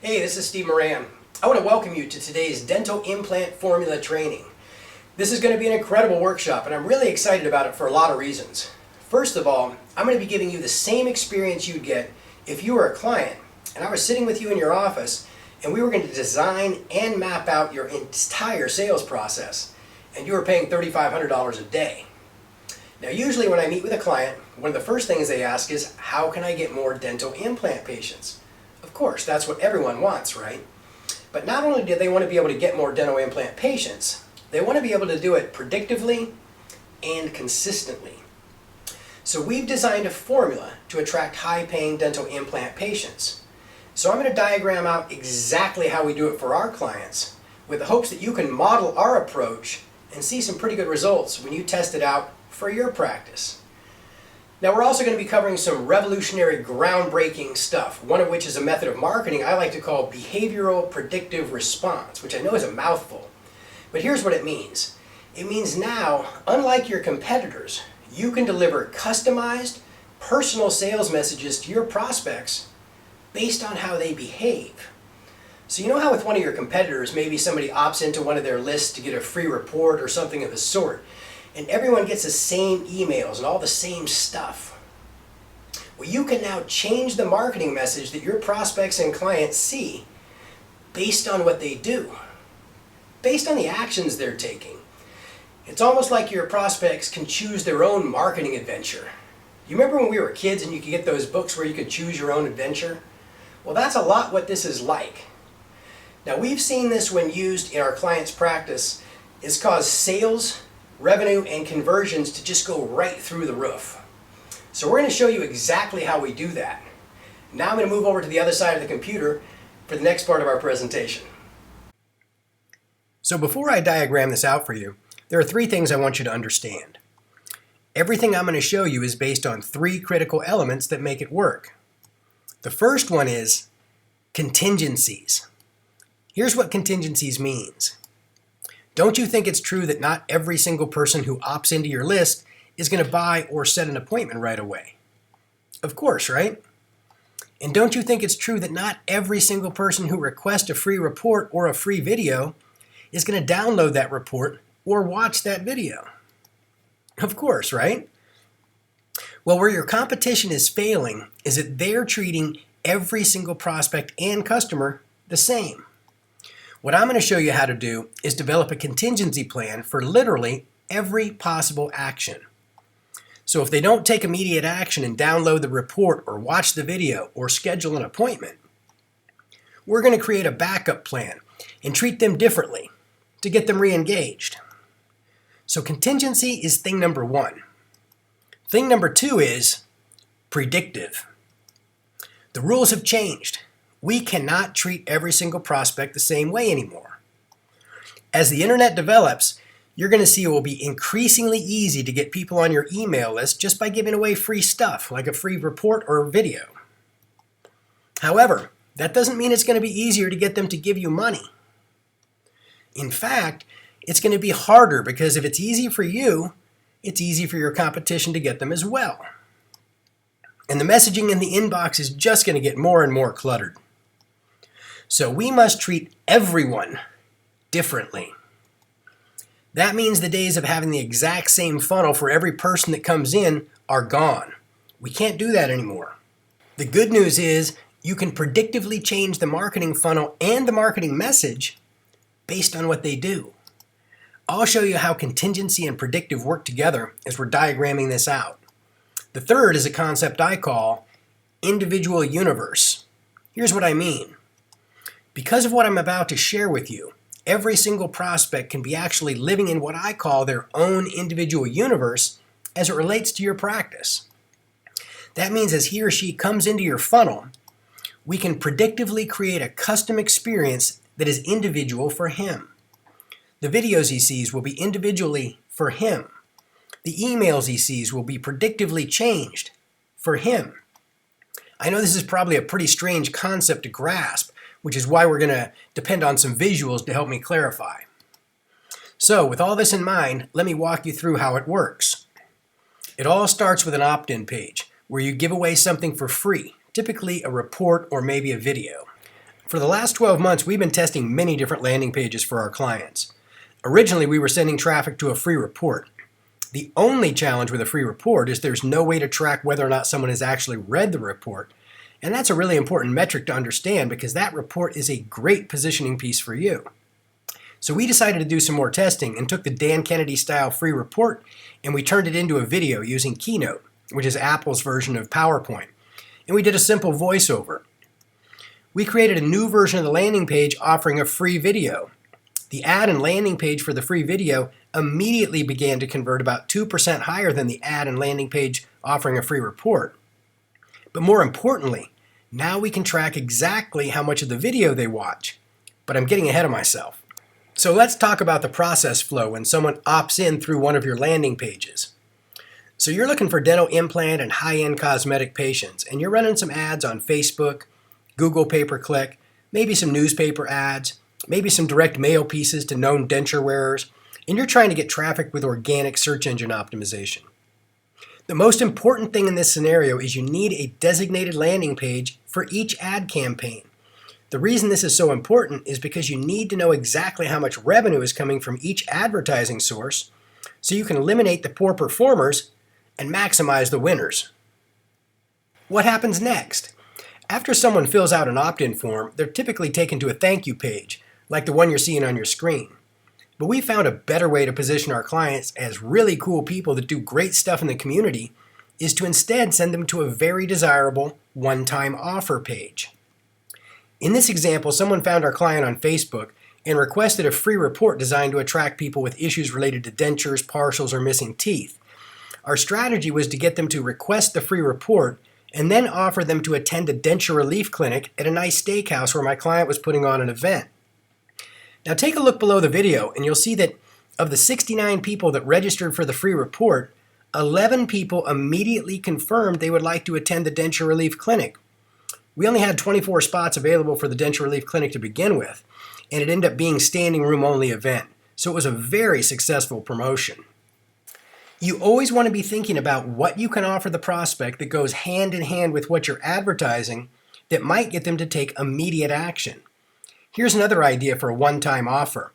Hey, this is Steve Moran. I want to welcome you to today's dental implant formula training. This is going to be an incredible workshop, and I'm really excited about it for a lot of reasons. First of all, I'm going to be giving you the same experience you'd get if you were a client and I was sitting with you in your office and we were going to design and map out your entire sales process, and you were paying $3,500 a day. Now, usually when I meet with a client, one of the first things they ask is, how can I get more dental implant patients? Of course, that's what everyone wants, right? But not only do they want to be able to get more dental implant patients, they want to be able to do it predictively and consistently. So we've designed a formula to attract high-paying dental implant patients. So I'm going to diagram out exactly how we do it for our clients, with the hopes that you can model our approach and see some pretty good results when you test it out for your practice. Now, we're also going to be covering some revolutionary, groundbreaking stuff, one of which is a method of marketing I like to call behavioral predictive response, which I know is a mouthful. But here's what it means. It means now, unlike your competitors, you can deliver customized, personal sales messages to your prospects based on how they behave. So you know how with one of your competitors, maybe somebody opts into one of their lists to get a free report or something of the sort, and everyone gets the same emails and all the same stuff. Well, you can now change the marketing message that your prospects and clients see based on what they do, based on the actions they're taking. It's almost like your prospects can choose their own marketing adventure. You remember when we were kids and you could get those books where you could choose your own adventure? Well, that's a lot what this is like. Now, we've seen this when used in our clients' practice is cause sales, revenue, and conversions to just go right through the roof. So we're going to show you exactly how we do that. Now I'm going to move over to the other side of the computer for the next part of our presentation. So before I diagram this out for you, there are three things I want you to understand. Everything I'm going to show you is based on three critical elements that make it work. The first one is contingencies. Here's what contingencies means. Don't you think it's true that not every single person who opts into your list is going to buy or set an appointment right away? Of course, right? And don't you think it's true that not every single person who requests a free report or a free video is going to download that report or watch that video? Of course, right? Well, where your competition is failing is that they're treating every single prospect and customer the same. What I'm going to show you how to do is develop a contingency plan for literally every possible action. So if they don't take immediate action and download the report or watch the video or schedule an appointment, we're going to create a backup plan and treat them differently to get them re-engaged. So contingency is thing number one. Thing number two is predictive. The rules have changed. We cannot treat every single prospect the same way anymore. As the internet develops, you're going to see it will be increasingly easy to get people on your email list just by giving away free stuff, like a free report or video. However, that doesn't mean it's going to be easier to get them to give you money. In fact, it's going to be harder because if it's easy for you, it's easy for your competition to get them as well. And the messaging in the inbox is just going to get more and more cluttered. So we must treat everyone differently. That means the days of having the exact same funnel for every person that comes in are gone. We can't do that anymore. The good news is you can predictively change the marketing funnel and the marketing message based on what they do. I'll show you how contingency and predictive work together as we're diagramming this out. The third is a concept I call individual universe. Here's what I mean. Because of what I'm about to share with you, every single prospect can be actually living in what I call their own individual universe as it relates to your practice. That means as he or she comes into your funnel, we can predictively create a custom experience that is individual for him. The videos he sees will be individually for him. The emails he sees will be predictively changed for him. I know this is probably a pretty strange concept to grasp, which is why we're going to depend on some visuals to help me clarify. So with all this in mind, let me walk you through how it works. It all starts with an opt-in page where you give away something for free, typically a report or maybe a video. For the last 12 months, we've been testing many different landing pages for our clients. Originally, we were sending traffic to a free report. The only challenge with a free report is there's no way to track whether or not someone has actually read the report. And that's a really important metric to understand because that report is a great positioning piece for you. So we decided to do some more testing and took the Dan Kennedy style free report and we turned it into a video using Keynote, which is Apple's version of PowerPoint. And we did a simple voiceover. We created a new version of the landing page offering a free video. The ad and landing page for the free video immediately began to convert about 2% higher than the ad and landing page offering a free report. But more importantly, now we can track exactly how much of the video they watch. But I'm getting ahead of myself. So let's talk about the process flow when someone opts in through one of your landing pages. So you're looking for dental implant and high-end cosmetic patients, and you're running some ads on Facebook, Google pay-per-click, maybe some newspaper ads, maybe some direct mail pieces to known denture wearers, and you're trying to get traffic with organic search engine optimization. The most important thing in this scenario is you need a designated landing page for each ad campaign. The reason this is so important is because you need to know exactly how much revenue is coming from each advertising source so you can eliminate the poor performers and maximize the winners. What happens next? After someone fills out an opt-in form, they're typically taken to a thank you page, like the one you're seeing on your screen. But we found a better way to position our clients as really cool people that do great stuff in the community is to instead send them to a very desirable one-time offer page. In this example, someone found our client on Facebook and requested a free report designed to attract people with issues related to dentures, partials, or missing teeth. Our strategy was to get them to request the free report and then offer them to attend a denture relief clinic at a nice steakhouse where my client was putting on an event. Now take a look below the video and you'll see that of the 69 people that registered for the free report, 11 people immediately confirmed they would like to attend the denture relief clinic. We only had 24 spots available for the denture relief clinic to begin with, and it ended up being standing room only event. So it was a very successful promotion. You always want to be thinking about what you can offer the prospect that goes hand in hand with what you're advertising that might get them to take immediate action. Here's another idea for a one-time offer.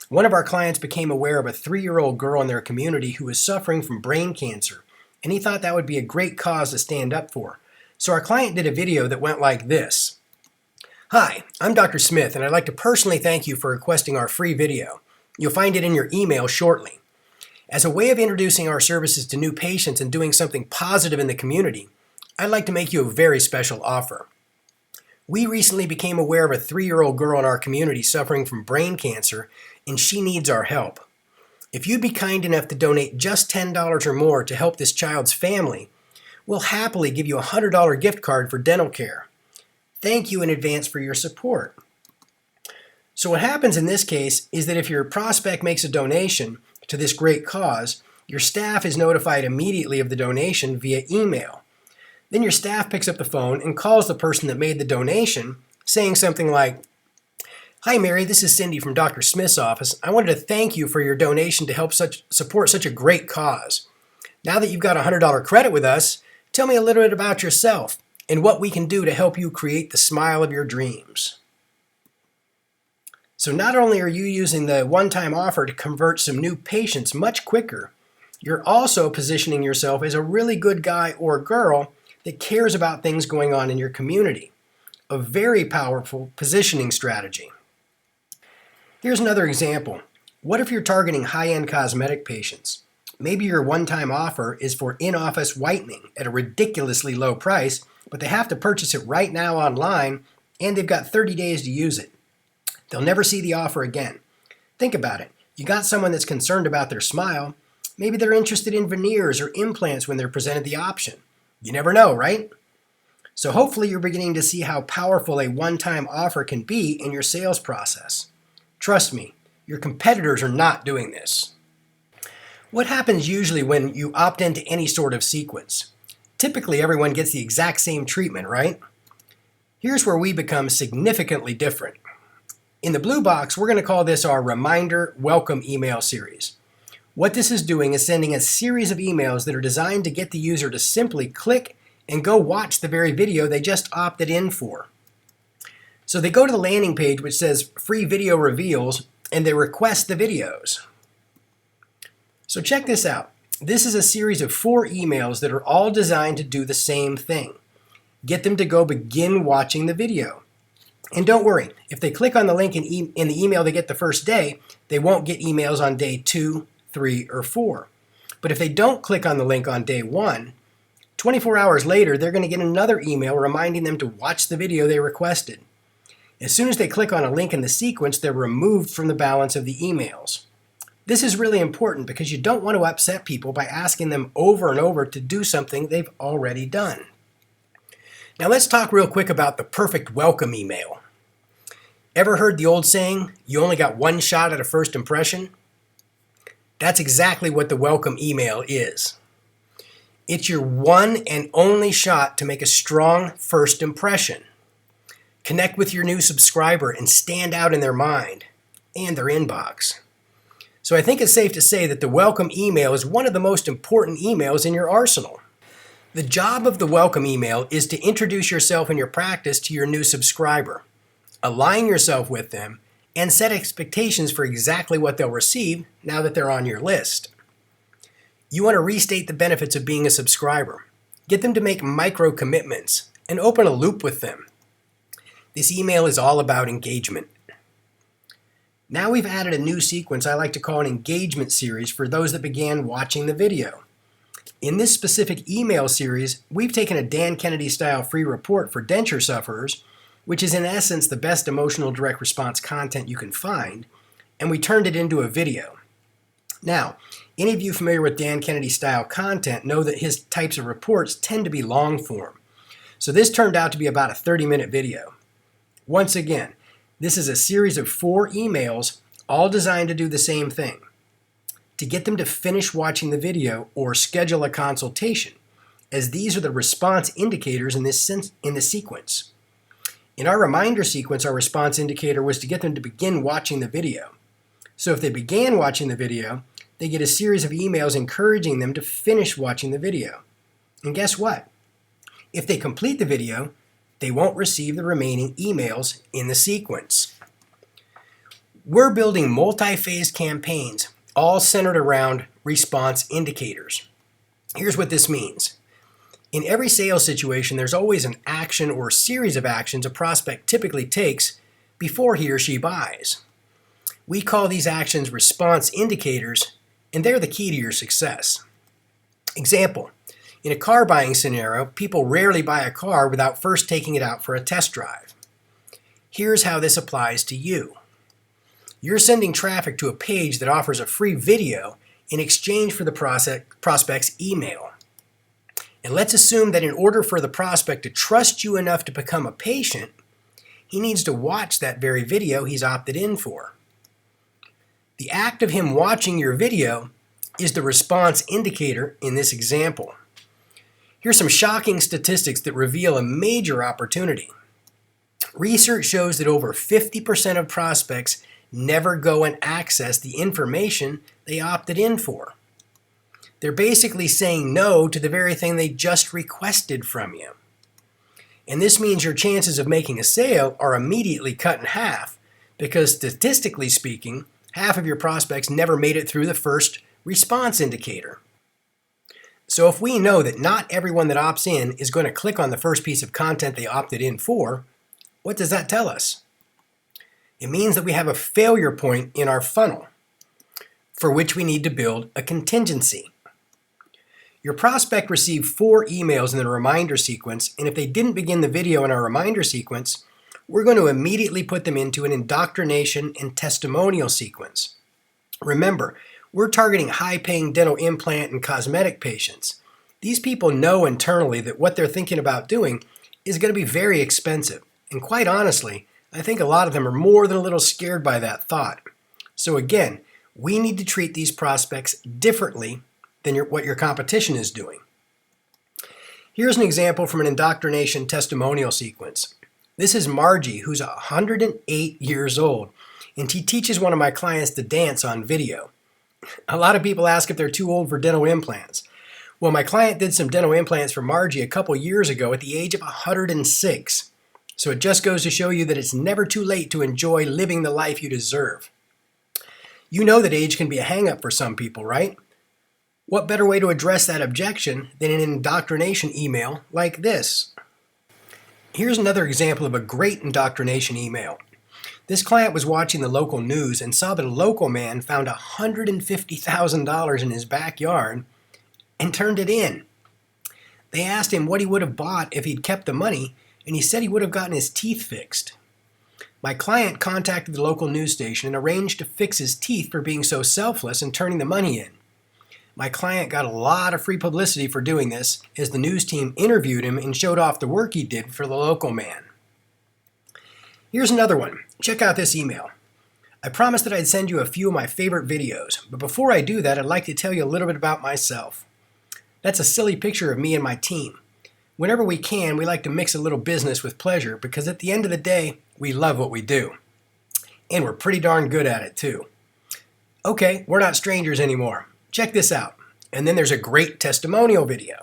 One of our clients became aware of a 3-year-old girl in their community who was suffering from brain cancer, and he thought that would be a great cause to stand up for. So our client did a video that went like this. Hi, I'm Dr. Smith, and I'd like to personally thank you for requesting our free video. You'll find it in your email shortly. As a way of introducing our services to new patients and doing something positive in the community, I'd like to make you a very special offer. We recently became aware of a 3-year-old girl in our community suffering from brain cancer, and she needs our help. If you'd be kind enough to donate just $10 or more to help this child's family, we'll happily give you a $100 gift card for dental care. Thank you in advance for your support. So what happens in this case is that if your prospect makes a donation to this great cause, your staff is notified immediately of the donation via email. Then your staff picks up the phone and calls the person that made the donation, saying something like, "Hi Mary, this is Cindy from Dr. Smith's office. I wanted to thank you for your donation to help support such a great cause. Now that you've got a $100 credit with us, tell me a little bit about yourself and what we can do to help you create the smile of your dreams." So not only are you using the one-time offer to convert some new patients much quicker, you're also positioning yourself as a really good guy or girl that cares about things going on in your community. A very powerful positioning strategy. Here's another example. What if you're targeting high-end cosmetic patients? Maybe your one-time offer is for in-office whitening at a ridiculously low price, but they have to purchase it right now online, and they've got 30 days to use it. They'll never see the offer again. Think about it. You got someone that's concerned about their smile. Maybe they're interested in veneers or implants when they're presented the option. You never know, right? So hopefully you're beginning to see how powerful a one-time offer can be in your sales process. Trust me, your competitors are not doing this. What happens usually when you opt into any sort of sequence? Typically, everyone gets the exact same treatment, right? Here's where we become significantly different. In the blue box, we're going to call this our Reminder Welcome email series. What this is doing is sending a series of emails that are designed to get the user to simply click and go watch the very video they just opted in for. So they go to the landing page which says free video reveals and they request the videos. So check this out. This is a series of 4 emails that are all designed to do the same thing. Get them to go begin watching the video. And don't worry, if they click on the link in the email they get the first day, they won't get emails on day 2, 3, or 4. But if they don't click on the link on day 1, 24 hours later, they're going to get another email reminding them to watch the video they requested. As soon as they click on a link in the sequence, they're removed from the balance of the emails. This is really important because you don't want to upset people by asking them over and over to do something they've already done. Now let's talk real quick about the perfect welcome email. Ever heard the old saying, you only got one shot at a first impression? That's exactly what the welcome email is. It's your one and only shot to make a strong first impression. Connect with your new subscriber and stand out in their mind and their inbox. So I think it's safe to say that the welcome email is one of the most important emails in your arsenal. The job of the welcome email is to introduce yourself and your practice to your new subscriber, align yourself with them, and set expectations for exactly what they'll receive now that they're on your list. You want to restate the benefits of being a subscriber, get them to make micro commitments, and open a loop with them. This email is all about engagement. Now we've added a new sequence I like to call an engagement series for those that began watching the video. In this specific email series, we've taken a Dan Kennedy-style free report for denture sufferers, which is in essence the best emotional direct response content you can find, and we turned it into a video. Now, any of you familiar with Dan Kennedy-style content know that his types of reports tend to be long form. So this turned out to be about a 30-minute video. Once again, this is a series of 4 emails, all designed to do the same thing. To get them to finish watching the video or schedule a consultation, as these are the response indicators in this sequence. In our reminder sequence, our response indicator was to get them to begin watching the video. So if they began watching the video, they get a series of emails encouraging them to finish watching the video. And guess what? If they complete the video, they won't receive the remaining emails in the sequence. We're building multi-phase campaigns, all centered around response indicators. Here's what this means. In every sales situation, there's always an action or series of actions a prospect typically takes before he or she buys. We call these actions response indicators, and they're the key to your success. Example, in a car buying scenario, people rarely buy a car without first taking it out for a test drive. Here's how this applies to you. You're sending traffic to a page that offers a free video in exchange for the prospect's email. And let's assume that in order for the prospect to trust you enough to become a patient, he needs to watch that very video he's opted in for. The act of him watching your video is the response indicator in this example. Here's some shocking statistics that reveal a major opportunity. Research shows that over 50% of prospects never go and access the information they opted in for. They're basically saying no to the very thing they just requested from you. And this means your chances of making a sale are immediately cut in half because statistically speaking, half of your prospects never made it through the first response indicator. So if we know that not everyone that opts in is going to click on the first piece of content they opted in for, what does that tell us? It means that we have a failure point in our funnel for which we need to build a contingency. Your prospect received 4 emails in the reminder sequence, and if they didn't begin the video in our reminder sequence, we're going to immediately put them into an indoctrination and testimonial sequence. Remember, we're targeting high-paying dental implant and cosmetic patients. These people know internally that what they're thinking about doing is going to be very expensive. And quite honestly, I think a lot of them are more than a little scared by that thought. So again, we need to treat these prospects differently than what your competition is doing. Here's an example from an indoctrination testimonial sequence. This is Margie, who's 108 years old, and she teaches one of my clients to dance on video. A lot of people ask if they're too old for dental implants. Well, my client did some dental implants for Margie a couple years ago at the age of 106. So it just goes to show you that it's never too late to enjoy living the life you deserve. You know that age can be a hang-up for some people, right? What better way to address that objection than an indoctrination email like this? Here's another example of a great indoctrination email. This client was watching the local news and saw that a local man found $150,000 in his backyard and turned it in. They asked him what he would have bought if he'd kept the money, and he said he would have gotten his teeth fixed. My client contacted the local news station and arranged to fix his teeth for being so selfless and turning the money in. My client got a lot of free publicity for doing this, as the news team interviewed him and showed off the work he did for the local man. Here's another one. Check out this email. I promised that I'd send you a few of my favorite videos, but before I do that, I'd like to tell you a little bit about myself. That's a silly picture of me and my team. Whenever we can, we like to mix a little business with pleasure because at the end of the day, we love what we do. And we're pretty darn good at it too. Okay, we're not strangers anymore. Check this out. And then there's a great testimonial video.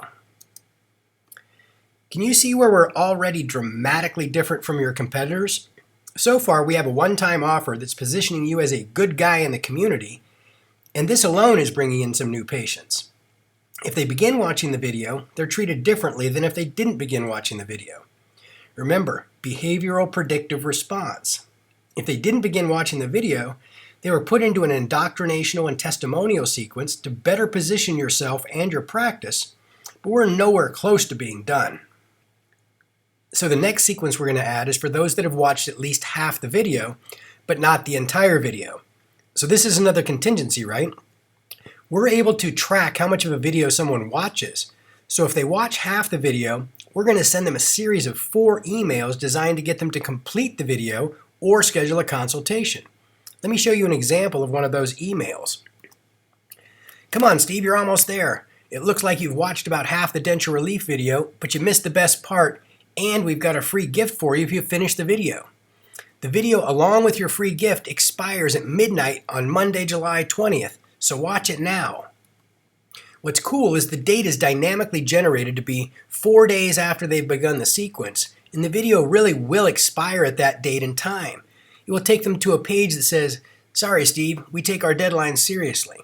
Can you see where we're already dramatically different from your competitors? So far, we have a one-time offer that's positioning you as a good guy in the community, and this alone is bringing in some new patients. If they begin watching the video, they're treated differently than if they didn't begin watching the video. Remember, behavioral predictive response. If they didn't begin watching the video, they were put into an indoctrinational and testimonial sequence to better position yourself and your practice, but we're nowhere close to being done. So the next sequence we're going to add is for those that have watched at least half the video, but not the entire video. So this is another contingency, right? We're able to track how much of a video someone watches. So if they watch half the video, we're going to send them a series of 4 emails designed to get them to complete the video or schedule a consultation. Let me show you an example of one of those emails. Come on, Steve, you're almost there. It looks like you've watched about half the denture relief video, but you missed the best part, and we've got a free gift for you if you finish the video. The video, along with your free gift, expires at midnight on Monday, July 20th, so watch it now. What's cool is the date is dynamically generated to be 4 days after they've begun the sequence, and the video really will expire at that date and time. It will take them to a page that says, "Sorry, Steve, we take our deadlines seriously."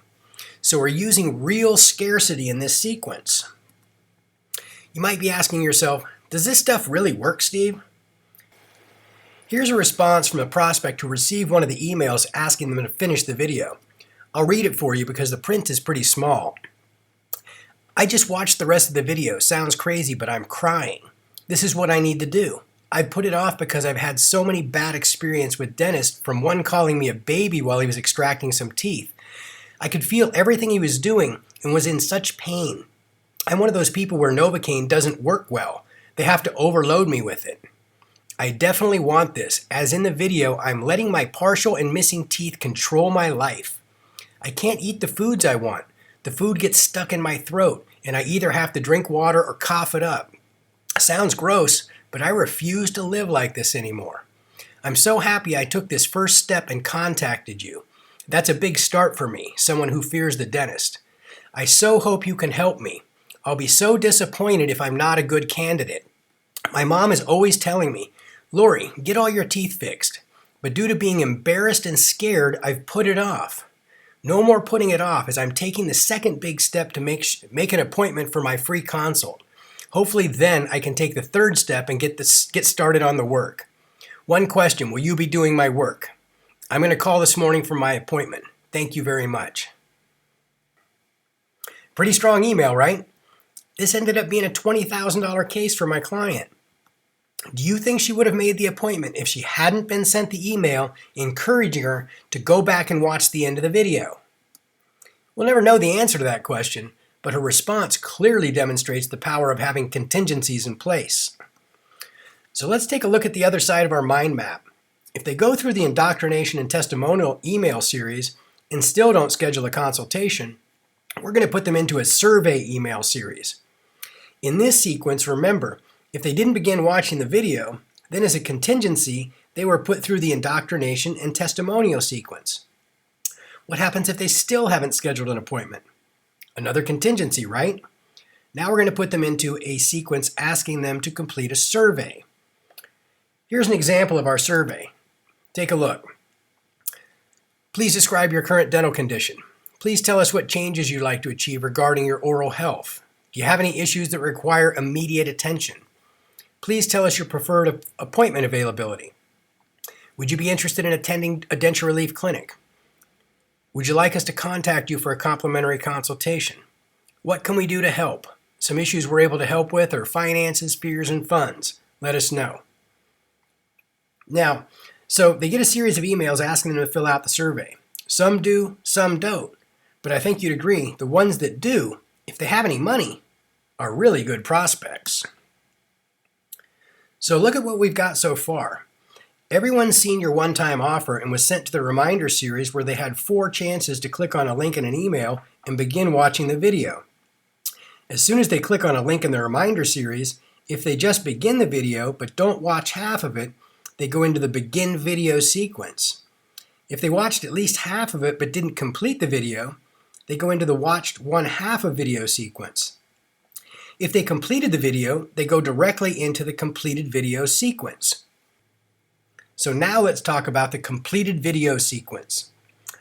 So we're using real scarcity in this sequence. You might be asking yourself, does this stuff really work, Steve? Here's a response from a prospect who received one of the emails asking them to finish the video. I'll read it for you because the print is pretty small. I just watched the rest of the video. Sounds crazy, but I'm crying. This is what I need to do. I put it off because I've had so many bad experiences with dentists, from one calling me a baby while he was extracting some teeth. I could feel everything he was doing and was in such pain. I'm one of those people where Novocaine doesn't work well. They have to overload me with it. I definitely want this, as in the video, I'm letting my partial and missing teeth control my life. I can't eat the foods I want. The food gets stuck in my throat, and I either have to drink water or cough it up. Sounds gross, but I refuse to live like this anymore. I'm so happy I took this first step and contacted you. That's a big start for me, someone who fears the dentist. I so hope you can help me. I'll be so disappointed if I'm not a good candidate. My mom is always telling me, "Lori, get all your teeth fixed." But due to being embarrassed and scared, I've put it off. No more putting it off, as I'm taking the second big step to make an appointment for my free consult. Hopefully then I can take the third step and get started on the work. One question, will you be doing my work? I'm going to call this morning for my appointment. Thank you very much. Pretty strong email, right? This ended up being a $20,000 case for my client. Do you think she would have made the appointment if she hadn't been sent the email encouraging her to go back and watch the end of the video? We'll never know the answer to that question, but her response clearly demonstrates the power of having contingencies in place. So let's take a look at the other side of our mind map. If they go through the indoctrination and testimonial email series and still don't schedule a consultation, we're going to put them into a survey email series. In this sequence, remember, if they didn't begin watching the video, then as a contingency, they were put through the indoctrination and testimonial sequence. What happens if they still haven't scheduled an appointment? Another contingency, right? Now we're going to put them into a sequence asking them to complete a survey. Here's an example of our survey. Take a look. Please describe your current dental condition. Please tell us what changes you'd like to achieve regarding your oral health. Do you have any issues that require immediate attention? Please tell us your preferred appointment availability. Would you be interested in attending a denture relief clinic? Would you like us to contact you for a complimentary consultation? What can we do to help? Some issues we're able to help with are finances, fears, and funds. Let us know. Now, so they get a series of emails asking them to fill out the survey. Some do, some don't. But I think you'd agree, the ones that do, if they have any money, are really good prospects. So look at what we've got so far. Everyone's seen your one-time offer and was sent to the reminder series where they had 4 chances to click on a link in an email and begin watching the video. As soon as they click on a link in the reminder series, if they just begin the video but don't watch half of it, they go into the begin video sequence. If they watched at least half of it but didn't complete the video, they go into the watched one half of video sequence. If they completed the video, they go directly into the completed video sequence. So now let's talk about the completed video sequence.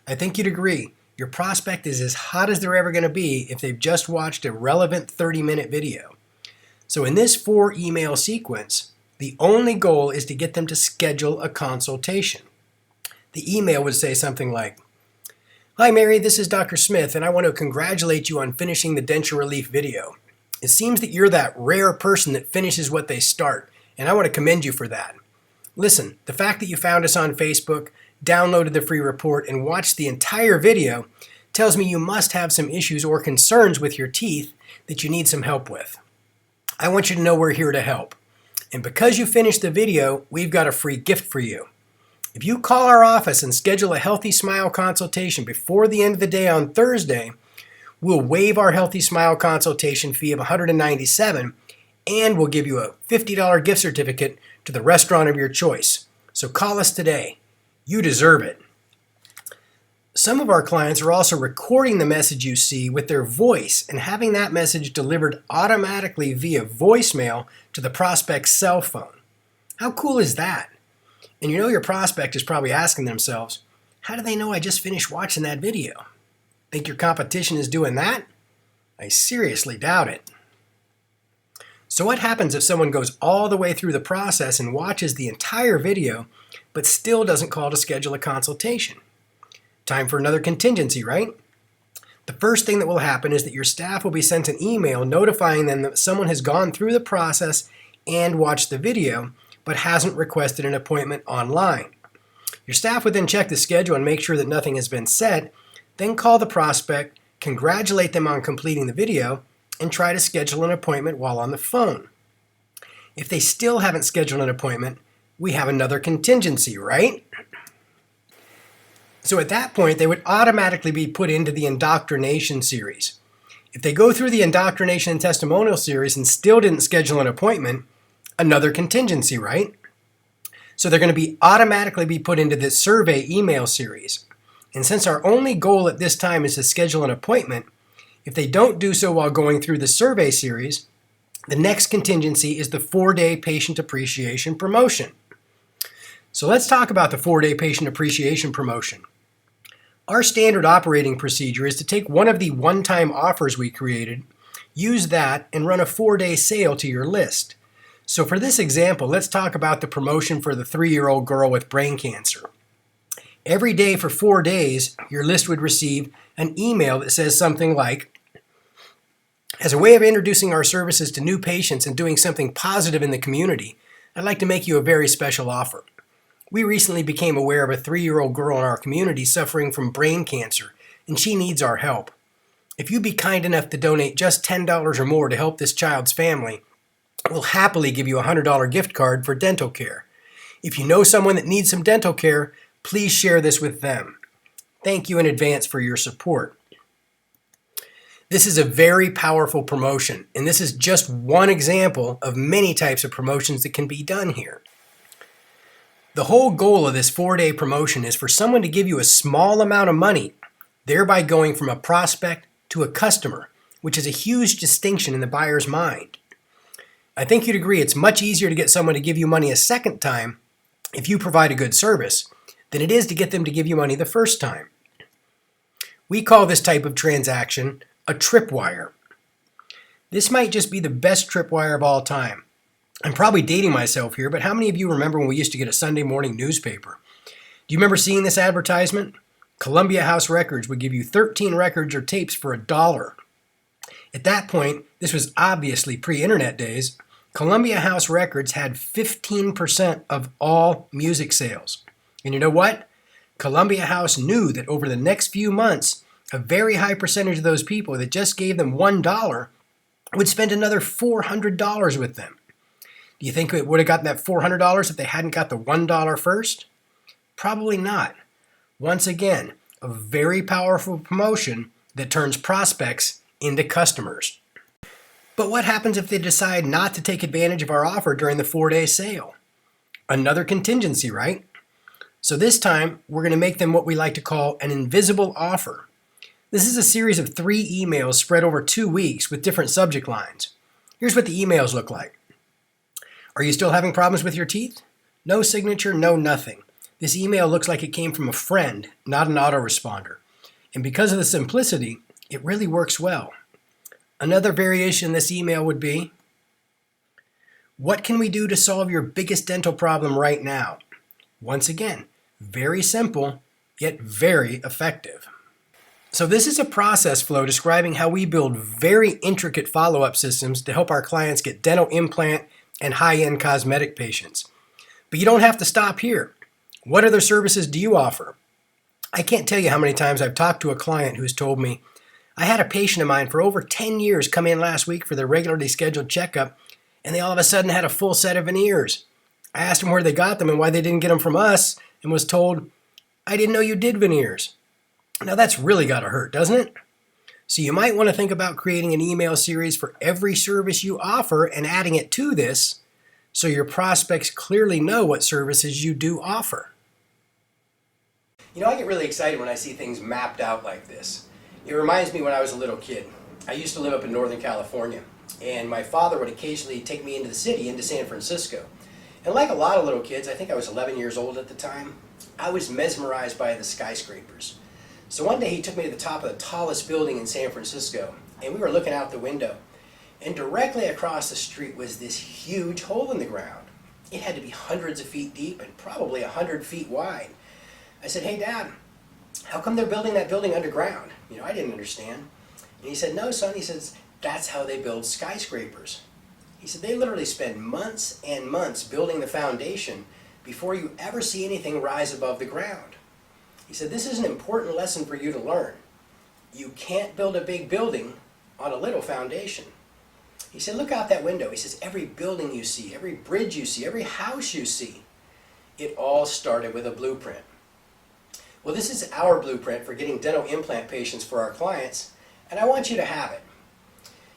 I think you'd agree, your prospect is as hot as they're ever going to be if they've just watched a relevant 30-minute video. So in this 4 email sequence, the only goal is to get them to schedule a consultation. The email would say something like, "Hi Mary, this is Dr. Smith and I want to congratulate you on finishing the denture relief video. It seems that you're that rare person that finishes what they start, and I want to commend you for that. Listen, the fact that you found us on Facebook, downloaded the free report, and watched the entire video tells me you must have some issues or concerns with your teeth that you need some help with. I want you to know we're here to help. And because you finished the video, we've got a free gift for you. If you call our office and schedule a Healthy Smile consultation before the end of the day on Thursday, we'll waive our Healthy Smile consultation fee of $197 and we'll give you a $50 gift certificate to the restaurant of your choice. So call us today. You deserve it." Some of our clients are also recording the message you see with their voice and having that message delivered automatically via voicemail to the prospect's cell phone. How cool is that? And you know your prospect is probably asking themselves, how do they know I just finished watching that video? Think your competition is doing that? I seriously doubt it. So what happens if someone goes all the way through the process and watches the entire video, but still doesn't call to schedule a consultation? Time for another contingency, right? The first thing that will happen is that your staff will be sent an email notifying them that someone has gone through the process and watched the video, but hasn't requested an appointment online. Your staff would then check the schedule and make sure that nothing has been set, then call the prospect, congratulate them on completing the video, and try to schedule an appointment while on the phone. If they still haven't scheduled an appointment, we have another contingency, right? So at that point, they would automatically be put into the indoctrination series. If they go through the indoctrination and testimonial series and still didn't schedule an appointment, another contingency, right? So they're going to be automatically be put into the survey email series. And since our only goal at this time is to schedule an appointment, if they don't do so while going through the survey series, the next contingency is the 4-day patient appreciation promotion. So let's talk about the 4-day patient appreciation promotion. Our standard operating procedure is to take one of the one-time offers we created, use that, and run a 4-day sale to your list. So for this example, let's talk about the promotion for the 3-year-old girl with brain cancer. Every day for 4 days, your list would receive an email that says something like, "As a way of introducing our services to new patients and doing something positive in the community, I'd like to make you a very special offer. We recently became aware of a 3-year-old girl in our community suffering from brain cancer, and she needs our help. If you'd be kind enough to donate just $10 or more to help this child's family, we'll happily give you a $100 gift card for dental care. If you know someone that needs some dental care, please share this with them. Thank you in advance for your support." This is a very powerful promotion, and this is just one example of many types of promotions that can be done here. The whole goal of this 4-day promotion is for someone to give you a small amount of money, thereby going from a prospect to a customer, which is a huge distinction in the buyer's mind. I think you'd agree it's much easier to get someone to give you money a second time if you provide a good service than it is to get them to give you money the first time. We call this type of transaction a tripwire. This might just be the best tripwire of all time. I'm probably dating myself here, but how many of you remember when we used to get a Sunday morning newspaper? Do you remember seeing this advertisement? Columbia House Records would give you 13 records or tapes for $1. At that point, this was obviously pre-internet days, Columbia House Records had 15% of all music sales. And you know what? Columbia House knew that over the next few months, a very high percentage of those people that just gave them $1 would spend another $400 with them. Do you think it would have gotten that $400 if they hadn't got the $1 first? Probably not. Once again, a very powerful promotion that turns prospects into customers. But what happens if they decide not to take advantage of our offer during the 4-day sale? Another contingency, right? So this time, we're going to make them what we like to call an invisible offer. This is a series of 3 emails spread over 2 weeks with different subject lines. Here's what the emails look like. Are you still having problems with your teeth? No signature, no nothing. This email looks like it came from a friend, not an autoresponder. And because of the simplicity, it really works well. Another variation in this email would be, what can we do to solve your biggest dental problem right now? Once again, very simple, yet very effective. So this is a process flow describing how we build very intricate follow-up systems to help our clients get dental implant and high-end cosmetic patients. But you don't have to stop here. What other services do you offer? I can't tell you how many times I've talked to a client who's told me, I had a patient of mine for over 10 years come in last week for their regularly scheduled checkup, and they all of a sudden had a full set of veneers. I asked them where they got them and why they didn't get them from us, and was told, I didn't know you did veneers. Now that's really got to hurt, doesn't it? So you might want to think about creating an email series for every service you offer and adding it to this so your prospects clearly know what services you do offer. You know, I get really excited when I see things mapped out like this. It reminds me when I was a little kid. I used to live up in Northern California, and my father would occasionally take me into the city, into San Francisco. And like a lot of little kids, I think I was 11 years old at the time, I was mesmerized by the skyscrapers. So one day he took me to the top of the tallest building in San Francisco, and we were looking out the window. And directly across the street was this huge hole in the ground. It had to be hundreds of feet deep and probably 100 feet wide. I said, hey Dad, how come they're building that building underground? You know, I didn't understand. And he said, no son, he says, that's how they build skyscrapers. He said, they literally spend months and months building the foundation before you ever see anything rise above the ground. He said, this is an important lesson for you to learn. You can't build a big building on a little foundation. He said, look out that window. He says, every building you see, every bridge you see, every house you see, it all started with a blueprint. Well, this is our blueprint for getting dental implant patients for our clients, and I want you to have it.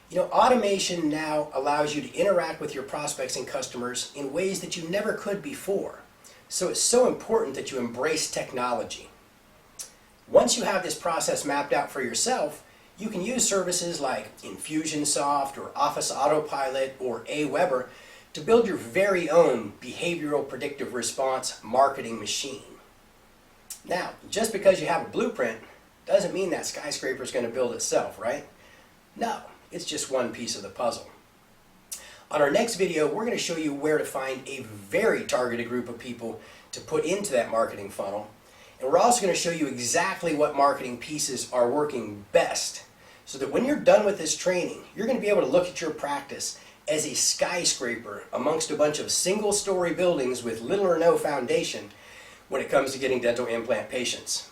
You know, automation now allows you to interact with your prospects and customers in ways that you never could before. So it's so important that you embrace technology. Once you have this process mapped out for yourself, you can use services like Infusionsoft or Office Autopilot or Aweber to build your very own behavioral predictive response marketing machine. Now, just because you have a blueprint doesn't mean that skyscraper is going to build itself, right? No, it's just one piece of the puzzle. On our next video, we're going to show you where to find a very targeted group of people to put into that marketing funnel. And we're also going to show you exactly what marketing pieces are working best, so that when you're done with this training, you're going to be able to look at your practice as a skyscraper amongst a bunch of single-story buildings with little or no foundation when it comes to getting dental implant patients.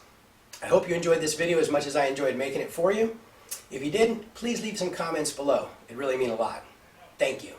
I hope you enjoyed this video as much as I enjoyed making it for you. If you did, please leave some comments below. It really means a lot. Thank you.